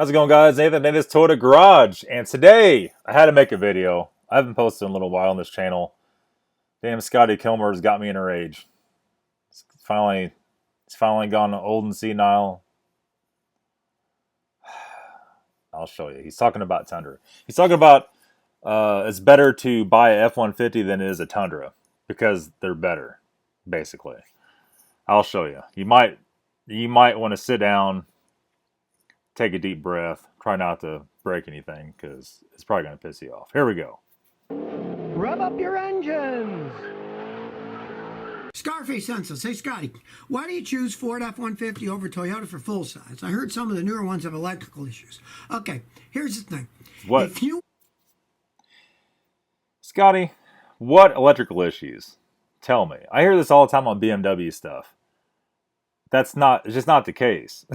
How's it going, guys? Nathan in this Toyota garage, and today I had to make a video. I haven't posted in a little while on this channel. Damn, Scotty Kilmer has got me in a rage. It's finally gone old and senile. I'll show you. He's talking about Tundra. He's talking about it's better to buy a F-150 than it is a Tundra because they're better, basically. I'll show you. You might want to sit down, take a deep breath, try not to break anything because it's probably going to piss you off. Here we go. Rev up your engines! Scarface sends us, hey Scotty, why do you choose Ford F-150 over Toyota for full size? I heard some of the newer ones have electrical issues. Okay, here's the thing. What? Scotty, what electrical issues? Tell me. I hear this all the time on BMW stuff. It's just not the case.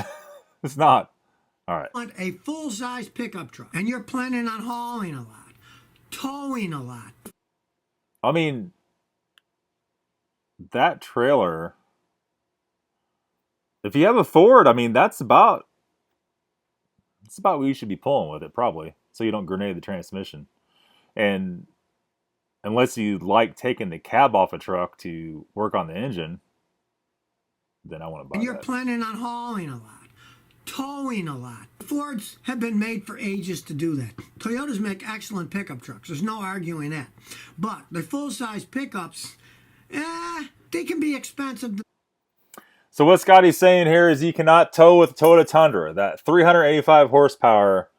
It's not. All right. Want a full-size pickup truck, and you're planning on hauling a lot, towing a lot. I mean, that trailer, if you have a Ford, I mean, that's about what you should be pulling with it, probably, so you don't grenade the transmission. And unless you like taking the cab off a truck to work on the engine, then I want to buy and you're that. planning on hauling a lot, towing a lot. Fords have been made for ages to do that. Toyotas make excellent pickup trucks. There's no arguing that. But the full-size pickups, they can be expensive. So what Scotty's saying here is you cannot tow with a Toyota Tundra. That 385 horsepower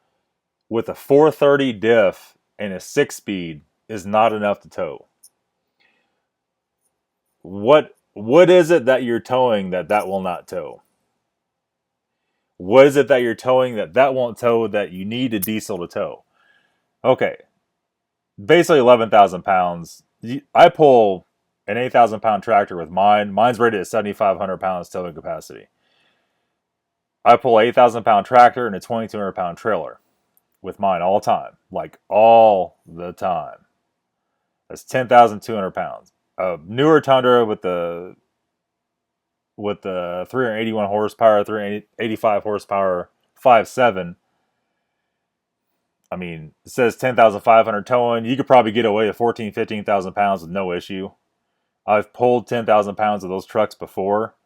with a 430 diff and a 6-speed is not enough to tow. What is it that you're towing that will not tow? What is it that you're towing that won't tow that you need a diesel to tow? Okay, basically 11,000 pounds. I pull an 8,000 pound tractor with mine. Mine's rated at 7,500 pounds towing capacity. I pull an 8,000 pound tractor and a 2,200 pound trailer with mine all the time. Like all the time. That's 10,200 pounds. A newer Tundra with the 381 horsepower, 385 horsepower, 5.7. I mean, it says 10,500 towing. You could probably get away with 14,000, 15,000 pounds with no issue. I've pulled 10,000 pounds of those trucks before,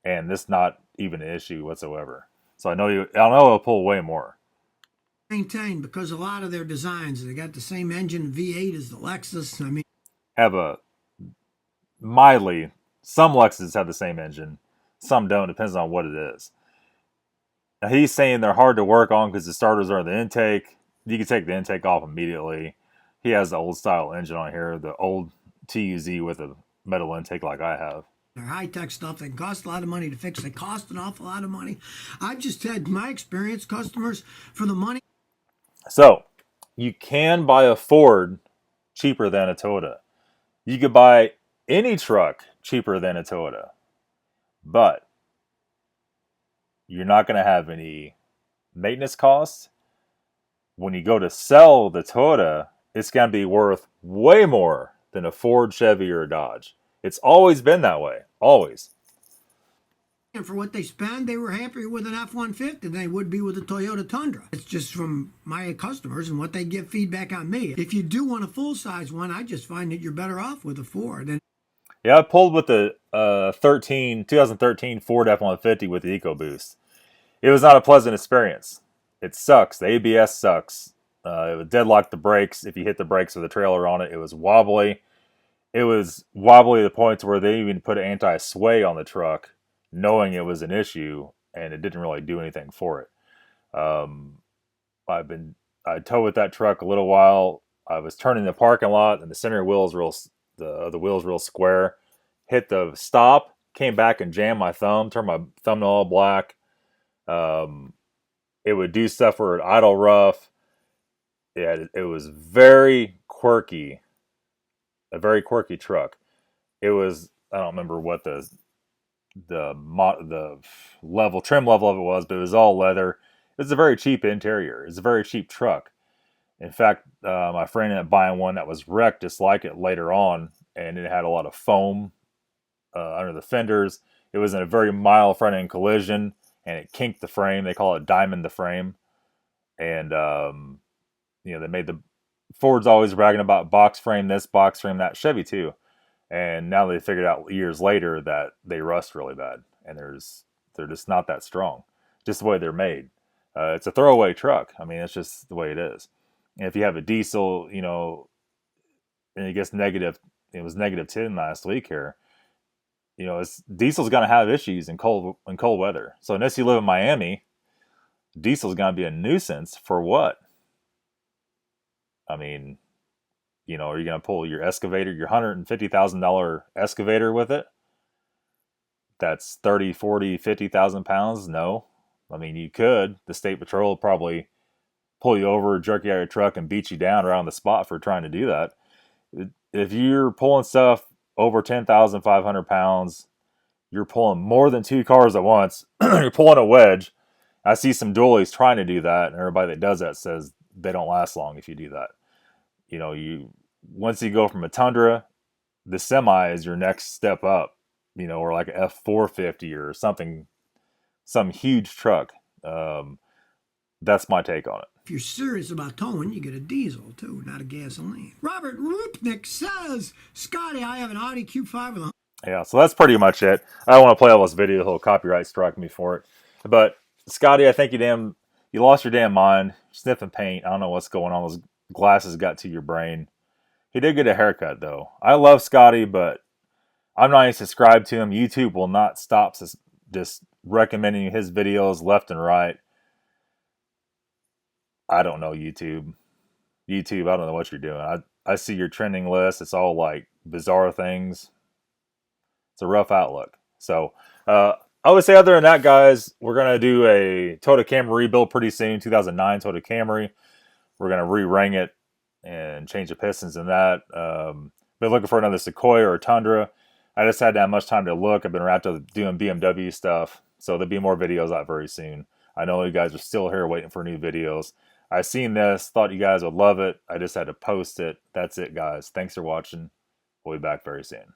and this is not even an issue whatsoever. So I know I'll pull way more. Maintain because a lot of their designs, they got the same engine V8 as the Lexus. I mean, Have a mildly, some Lexus have the same engine, some don't. Depends on what it is. Now he's saying they're hard to work on because the starters are in the intake. You can take the intake off immediately. He has the old style engine on here, the old TUZ with a metal intake like I have. they're high-tech stuff. They cost a lot of money to fix. They cost an awful lot of money. I've just had my experience, customers for the money. So you can buy a Ford cheaper than a Toyota. You could buy any truck cheaper than a Toyota, but you're not going to have any maintenance costs. When you go to sell the Toyota, it's going to be worth way more than a Ford, Chevy, or a Dodge. It's always been that way. Always. And for what they spend, they were happier with an F-150 than they would be with a Toyota Tundra. It's just from my customers and what they give feedback on me. If you do want a full-size one, I just find that you're better off with a Ford. And yeah, I pulled with the 2013 Ford F-150 with the EcoBoost. It was not a pleasant experience. It sucks. The ABS sucks. It would deadlock the brakes if you hit the brakes with a trailer on it. It was wobbly. It was wobbly to the point where they even put an anti-sway on the truck, knowing it was an issue, and it didn't really do anything for it. I towed with that truck a little while. I was turning the parking lot, and the center wheel is the wheel's real square. Hit the stop, came back and jammed my thumb, turned my thumbnail all black. It would do stuff where it idle rough. Yeah, it was very quirky. A very quirky truck. It was, I don't remember what the trim level of it was, but it was all leather. It's a very cheap interior. It's a very cheap truck. In fact, my friend ended up buying one that was wrecked just like it later on, and it had a lot of foam under the fenders. It was in a very mild front end collision, and it kinked the frame. They call it diamond the frame. And they made the Ford's always bragging about box frame this, box frame that. Chevy too. And now they figured out years later that they rust really bad, and they're just not that strong, just the way they're made. It's a throwaway truck. I mean, it's just the way it is. And if you have a diesel, and it gets negative, it was -10 last week here. Diesel's gonna have issues in cold weather. So unless you live in Miami, diesel's gonna be a nuisance for what? I mean, are you going to pull your excavator, your $150,000 excavator with it? That's 30, 40, 50,000 pounds? No. I mean, you could. The state patrol will probably pull you over, jerk you out of your truck, and beat you down right on the spot for trying to do that. If you're pulling stuff over 10,500 pounds, you're pulling more than 2 cars at once. You're pulling a wedge. I see some dualies trying to do that, and everybody that does that says they don't last long if you do that. Once you go from a Tundra, the semi is your next step up, or like an F450 or something, some huge truck. That's my take on it. If you're serious about towing, you get a diesel too, not a gasoline. Robert Rupnick says, Scotty, I have an Audi Q5 with a... Yeah, so that's pretty much it. I don't want to play all this video. He'll copyright strike me for it. But Scotty, I think you lost your damn mind. Sniffing paint. I don't know what's going on. Those glasses got to your brain. He did get a haircut, though. I love Scotty, but I'm not even subscribed to him. YouTube will not stop just recommending his videos left and right. I don't know, YouTube. YouTube, I don't know what you're doing. I see your trending list. It's all like bizarre things. It's a rough outlook. So, I would say other than that, guys, we're going to do a Toyota Camry rebuild pretty soon. 2009 Toyota Camry. We're going to re-ring it and change the pistons in that. Been looking for another Sequoia or Tundra. I just hadn't had much time to look. I've been wrapped up doing BMW stuff. So there'll be more videos out very soon. I know you guys are still here waiting for new videos. I seen this, thought you guys would love it. I just had to post it. That's it, guys. Thanks for watching. We'll be back very soon.